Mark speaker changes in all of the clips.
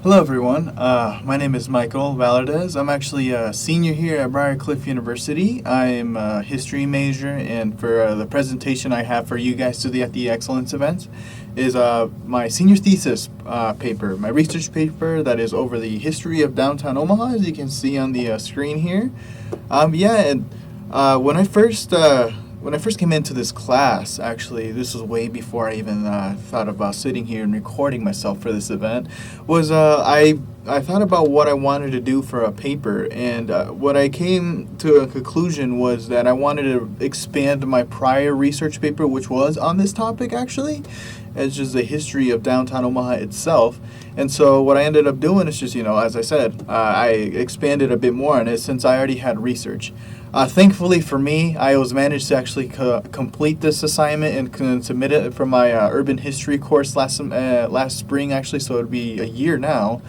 Speaker 1: Hello, everyone. My name is Michael Valadez. I'm actually a senior here at Briar University. I'm a history major, and for the presentation I have for you guys today at the Excellence event is my senior thesis paper, my research paper that is over the history of downtown Omaha, as you can see on the screen here. When I first came into this class, actually, this was way before I even thought about sitting here and recording myself for this event, was I thought about what I wanted to do for a paper, and what I came to a conclusion was that I wanted to expand my prior research paper, which was on this topic, actually. It's just the history of downtown Omaha itself. And so what I ended up doing is just, as I said, I expanded a bit more on it since I already had research. Thankfully for me, I was managed to actually complete this assignment and submit it for my urban history course last spring, actually, so it would be a year now.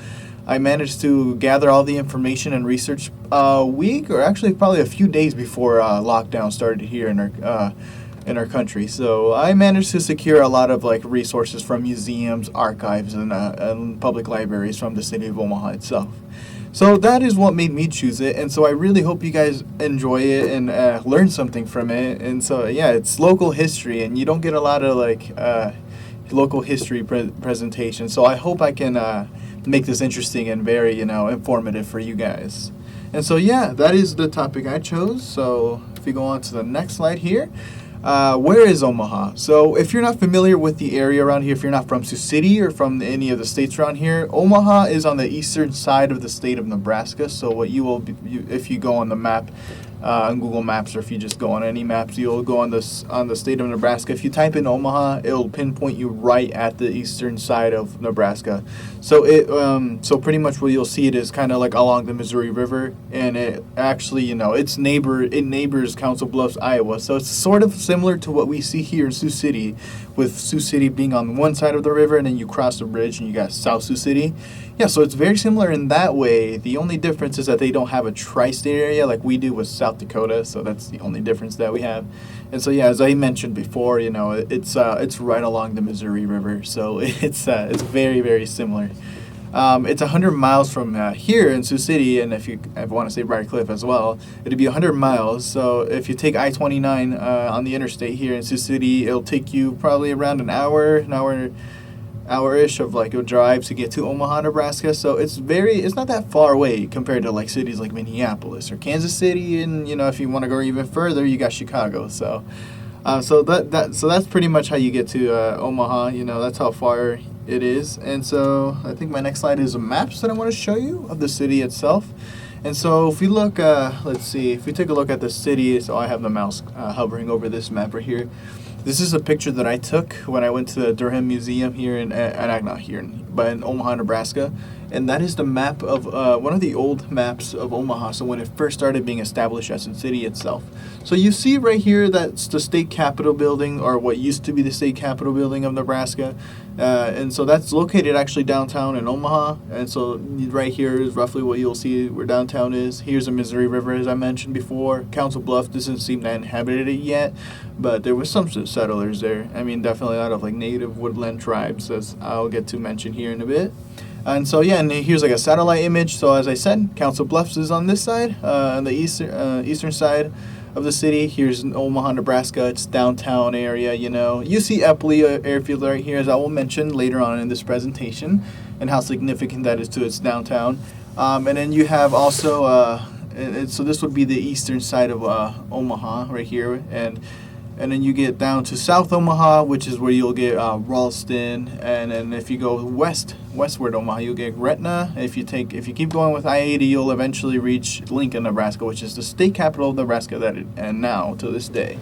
Speaker 1: I managed to gather all the information and research a week, or actually probably a few days before lockdown started here in our country. So I managed to secure a lot of resources from museums, archives, and public libraries from the city of Omaha itself. So that is what made me choose it, and so I really hope you guys enjoy it and learn something from it. And so yeah, it's local history, and you don't get a lot of local history presentations. So I hope I can make this interesting and very informative for you guys. And so yeah, that is the topic I chose. So if we go on to the next slide here. Where is Omaha? So if you're not familiar with the area around here, if you're not from Sioux City or from any of the states around here, Omaha is on the eastern side of the state of Nebraska. So what you will be, if you go on the map, on Google Maps, or if you just go on any maps, you'll go on the state of Nebraska. If you type in Omaha, it'll pinpoint you right at the eastern side of Nebraska. So so pretty much what you'll see it is kind of like along the Missouri River, and it actually it neighbors Council Bluffs, Iowa. So it's sort of similar to what we see here in Sioux City, with Sioux City being on one side of the river, and then you cross the bridge and you got South Sioux City. Yeah, so it's very similar in that way. The only difference is that they don't have a tri-state area like we do with South Dakota, so that's the only difference that we have. And so yeah, as I mentioned before, it's right along the Missouri River, so it's very, very similar. It's 100 miles from here in Sioux City, and if I want to say Briar Cliff as well, it'd be 100 miles. So if you take I-29 on the interstate here in Sioux City, it'll take you probably around an hour-ish of a drive to get to Omaha, Nebraska. So it's not that far away compared to cities like Minneapolis or Kansas City, and if you want to go even further, you got Chicago. So that's pretty much how you get to Omaha. That's how far it is. And so I think my next slide is maps that I want to show you of the city itself. And so if we look, if we take a look at the city, so I have the mouse hovering over this map right here. This is a picture that I took when I went to the Durham Museum here but in Omaha, Nebraska. And that is the map of one of the old maps of Omaha, so when it first started being established as a city itself. So you see right here, that's the state capitol building, or what used to be the state capitol building of Nebraska. And so that's located actually downtown in Omaha. And so right here is roughly what you'll see where downtown is. Here's the Missouri River, as I mentioned before. Council Bluffs doesn't seem to have inhabited it yet, but there was some settlers there. I mean, definitely a lot of native woodland tribes, as I'll get to mention here in a bit. And so yeah, and here's a satellite image. So as I said, Council Bluffs is on this side, on the eastern side of the city. Here's Omaha, Nebraska. It's downtown area. You see Eppley Airfield right here, as I will mention later on in this presentation, and how significant that is to its downtown. And then you have also, so this would be the eastern side of Omaha right here, and then you get down to South Omaha, which is where you'll get Ralston, and then if you go westward Omaha, you'll get Gretna. If you keep going with I-80, you'll eventually reach Lincoln, Nebraska, which is the state capital of Nebraska and now to this day.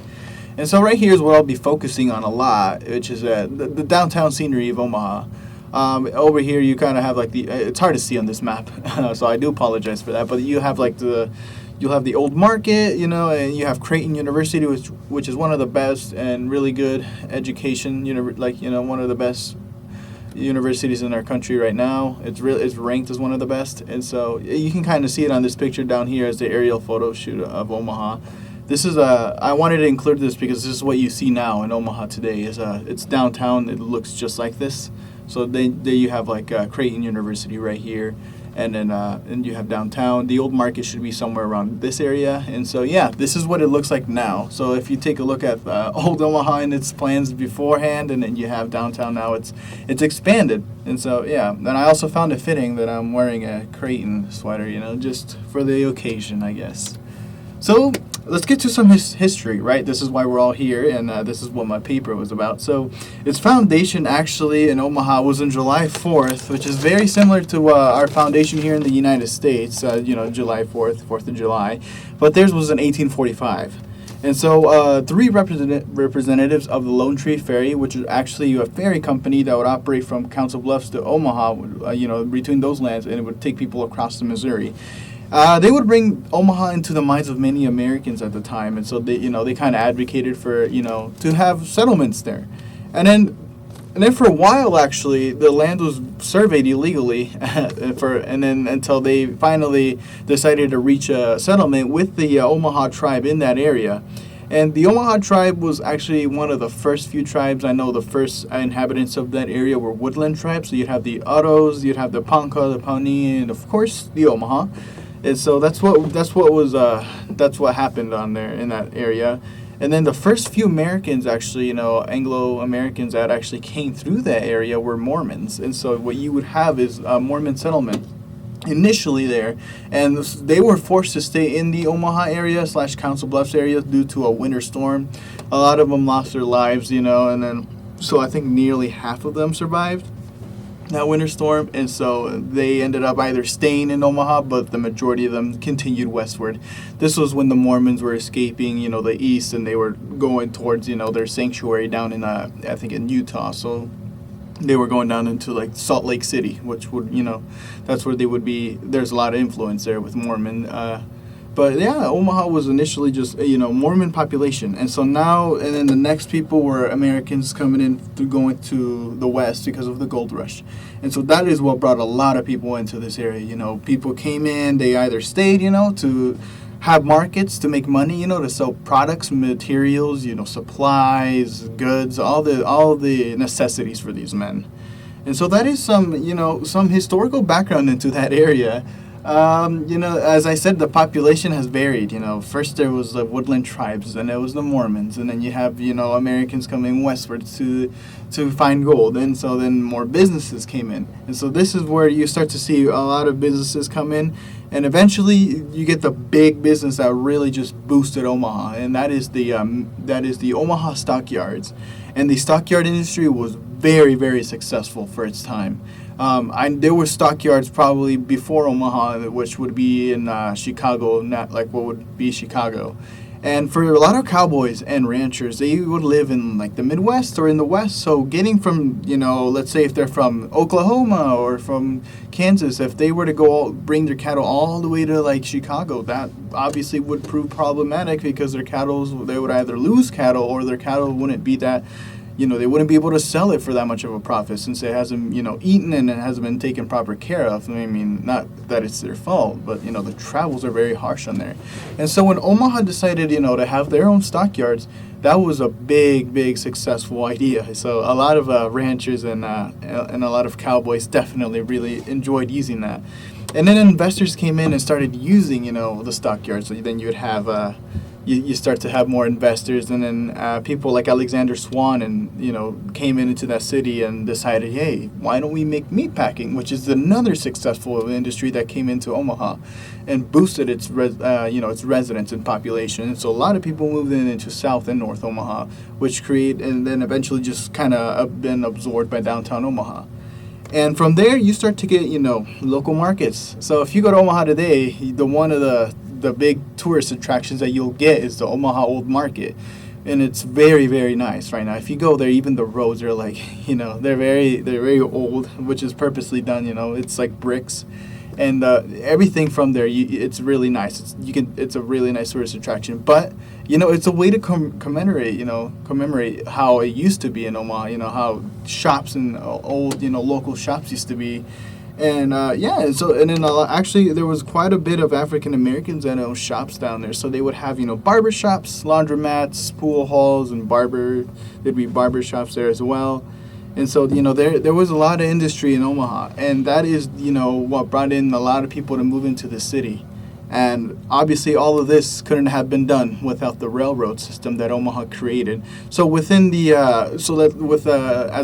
Speaker 1: And so right here is what I'll be focusing on a lot, which is the downtown scenery of Omaha. Over here you kind of have it's hard to see on this map, so I do apologize for that, but you have you'll have the old market, and you have Creighton University, which is one of the best and really good education, one of the best universities in our country right now. It's ranked as one of the best, and so you can kind of see it on this picture down here as the aerial photo shoot of Omaha. This is I wanted to include this because this is what you see now in Omaha today. It's downtown. It looks just like this. So there you have like Creighton University right here, and then and you have downtown. The old market should be somewhere around this area, and so yeah, this is what it looks like now. So if you take a look at old Omaha and its plans beforehand, and then you have downtown now, it's expanded, and so yeah. Then I also found it fitting that I'm wearing a Creighton sweater, just for the occasion, I guess. So let's get to some history, right? This is why we're all here, and this is what my paper was about. So its foundation actually in Omaha was on July 4th, which is very similar to our foundation here in the United States, July 4th, 4th of July. But theirs was in 1845. And so three representatives of the Lone Tree Ferry, which is actually a ferry company that would operate from Council Bluffs to Omaha, between those lands, and it would take people across the Missouri. They would bring Omaha into the minds of many Americans at the time, and so they kind of advocated for to have settlements there, and then for a while actually the land was surveyed illegally, and then until they finally decided to reach a settlement with the Omaha tribe in that area. And the Omaha tribe was actually one of the first few tribes. I know the first inhabitants of that area were woodland tribes. So you'd have the Ottos, you'd have the Ponca, the Pawnee, and of course the Omaha. And so that's what happened on there in that area. And then the first few Americans, actually, Anglo-Americans that actually came through that area were Mormons. And so what you would have is a Mormon settlement initially there, and they were forced to stay in the Omaha area / Council Bluffs area due to a winter storm. A lot of them lost their lives, and then so I think nearly half of them survived that winter storm, and so they ended up either staying in Omaha, but the majority of them continued westward. This was when the Mormons were escaping, the east, and they were going towards, their sanctuary down in, I think in Utah. So they were going down into like Salt Lake City, which would, that's where they would be. There's a lot of influence there with Mormon. But yeah, Omaha was initially just Mormon population, and so now, and then the next people were Americans coming in through going to the west because of the gold rush, and so that is what brought a lot of people into this area. People came in, they either stayed, to have markets to make money, to sell products, materials, supplies, goods, all the necessities for these men, and so that is some historical background into that area. As I said, the population has varied. First there was the woodland tribes, and there was the Mormons, and then you have Americans coming westward to find gold, and so then more businesses came in, and so this is where you start to see a lot of businesses come in, and eventually you get the big business that really just boosted Omaha, and that is the Omaha stockyards, and the stockyard industry was very, very successful for its time. There were stockyards probably before Omaha, which would be in Chicago, not like what would be Chicago. And for a lot of cowboys and ranchers, they would live in like the Midwest or in the West. So getting from, let's say if they're from Oklahoma or from Kansas, if they were to bring their cattle all the way to like Chicago, that obviously would prove problematic because they would either lose cattle or their cattle wouldn't be that. They wouldn't be able to sell it for that much of a profit since it hasn't, eaten and it hasn't been taken proper care of. I mean, not that it's their fault, but, the travels are very harsh on there. And so when Omaha decided, to have their own stockyards, that was a big, big successful idea. So a lot of ranchers and a lot of cowboys definitely really enjoyed using that. And then investors came in and started using, the stockyards. So then you would have... You start to have more investors, and then people like Alexander Swan came into that city and decided, hey, why don't we make meat packing, which is another successful industry that came into Omaha and boosted its residents and population. And so a lot of people moved into South and North Omaha, and then eventually just kind of been absorbed by downtown Omaha. And from there, you start to get, local markets. So if you go to Omaha today, one of the big tourist attractions that you'll get is the Omaha Old Market. And it's very, very nice right now. If you go there, even the roads are like, they're very old, which is purposely done, it's like bricks. And everything from there, it's really nice. It's a really nice tourist attraction. But, it's a way to commemorate how it used to be in Omaha, how shops and old, local shops used to be. And actually there was quite a bit of African Americans that owned shops down there. So they would have, barber shops, laundromats, pool halls, and there'd be barber shops there as well. And so, there was a lot of industry in Omaha, and that is, what brought in a lot of people to move into the city. And obviously, all of this couldn't have been done without the railroad system that Omaha created. So within as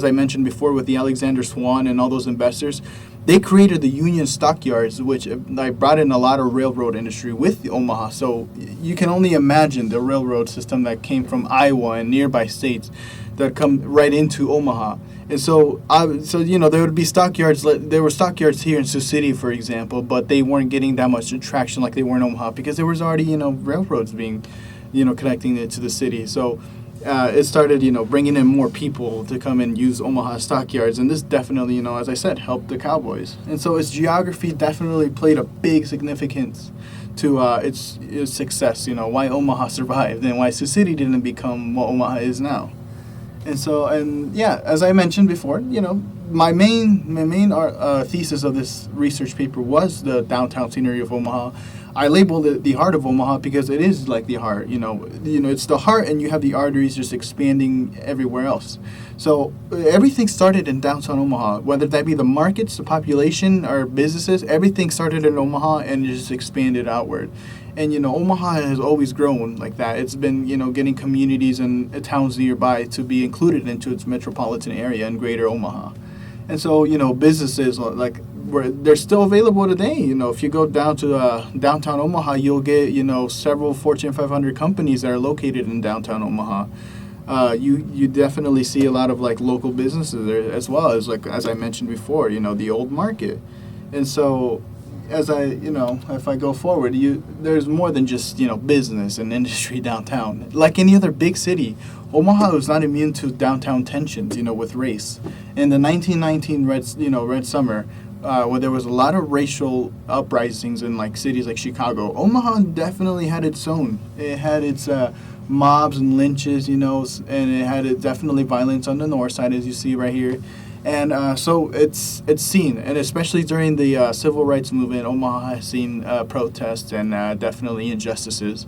Speaker 1: I mentioned before, with the Alexander Swan and all those investors, they created the Union Stockyards, which brought in a lot of railroad industry with the Omaha. So you can only imagine the railroad system that came from Iowa and nearby states that come right into Omaha. And so there would be stockyards. There were stockyards here in Sioux City, for example, but they weren't getting that much traction like they were in Omaha because there was already railroads being, connecting it to the city. So it started bringing in more people to come and use Omaha stockyards, and this definitely as I said, helped the Cowboys. And so its geography definitely played a big significance to its success. Why Omaha survived and why Sioux City didn't become what Omaha is now. And so, as I mentioned before, my main thesis of this research paper was the downtown scenery of Omaha. I labeled it the heart of Omaha because it is like the heart. It's the heart, and you have the arteries just expanding everywhere else. So everything started in downtown Omaha, whether that be the markets, the population, or businesses. Everything started in Omaha and just expanded outward. And, Omaha has always grown like that. It's been, getting communities and towns nearby to be included into its metropolitan area in greater Omaha. And so, businesses, they're still available today. If you go down to downtown Omaha, you'll get, several Fortune 500 companies that are located in downtown Omaha. You definitely see a lot of, local businesses there, as well as, as I mentioned before, the old market. And so, as if I go forward, there's more than just, business and industry downtown. Like any other big city, Omaha was not immune to downtown tensions, with race. In the 1919 Red Summer, where there was a lot of racial uprisings in, cities like Chicago, Omaha definitely had its own. It had its mobs and lynches, and it had definitely violence on the north side, as you see right here. And so it's seen, and especially during the civil rights movement, Omaha has seen protests and definitely injustices.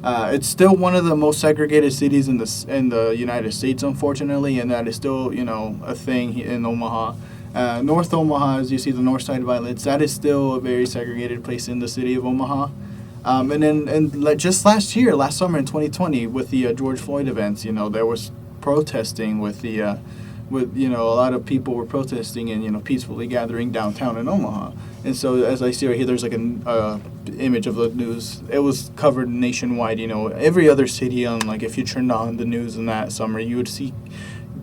Speaker 1: It's still one of the most segregated cities in the United States, unfortunately, and that is still a thing in Omaha. North Omaha, as you see the north side violence, that is still a very segregated place in the city of Omaha. Just last summer in 2020, with the George Floyd events, there was protesting with a lot of people were protesting and peacefully gathering downtown in Omaha. And so as I see right here, there's an image of the news. It was covered nationwide. Every other city on if you turned on the news in that summer, you would see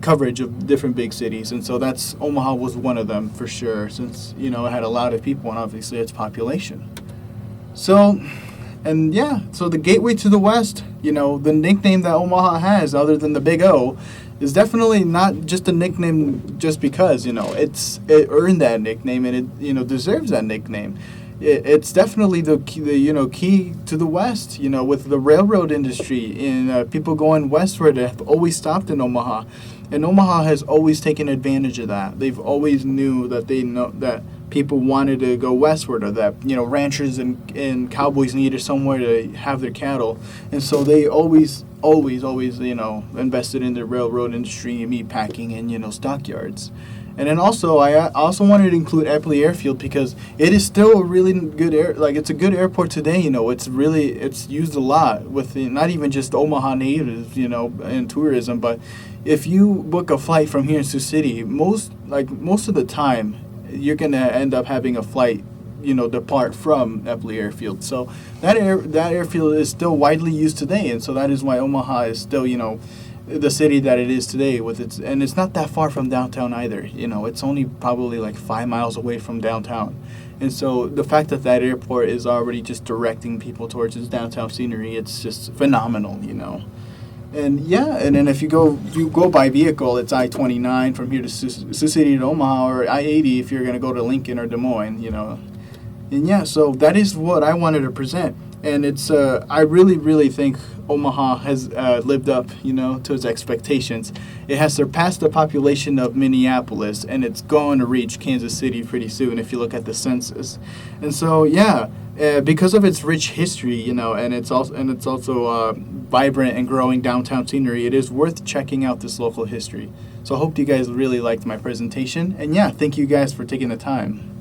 Speaker 1: coverage of different big cities. And so Omaha was one of them for sure, since it had a lot of people and obviously its population. So the gateway to the west, the nickname that Omaha has, other than the Big O, is definitely not just a nickname just because, it earned that nickname, and it deserves that nickname. It's definitely the key to the west, with the railroad industry and people going westward have always stopped in Omaha. And Omaha has always taken advantage of that. They've always knew that people wanted to go westward, or that ranchers and cowboys needed somewhere to have their cattle, and so they always invested in the railroad industry, meat packing, and stockyards. And then I also wanted to include Eppley Airfield because it is still a really good it's a good airport today. It's used a lot with not even just Omaha natives, and tourism, but if you book a flight from here in Sioux City, most of the time you're going to end up having a flight, depart from Eppley Airfield. So that airfield is still widely used today, and so that is why Omaha is still, the city that it is today and it's not that far from downtown either. It's only probably 5 miles away from downtown. And so the fact that airport is already just directing people towards its downtown scenery, it's just phenomenal, And and then if you go by vehicle, it's I-29 from here to Sioux City to Omaha, or I-80 if you're going to go to Lincoln or Des Moines, And so that is what I wanted to present. and it's I really think Omaha has lived up, to its expectations. It has surpassed the population of Minneapolis, and it's going to reach Kansas City pretty soon if you look at the census. And so, yeah, because of its rich history, and it's also vibrant and growing downtown scenery, it is worth checking out this local history. So I hope you guys really liked my presentation, and yeah, thank you guys for taking the time.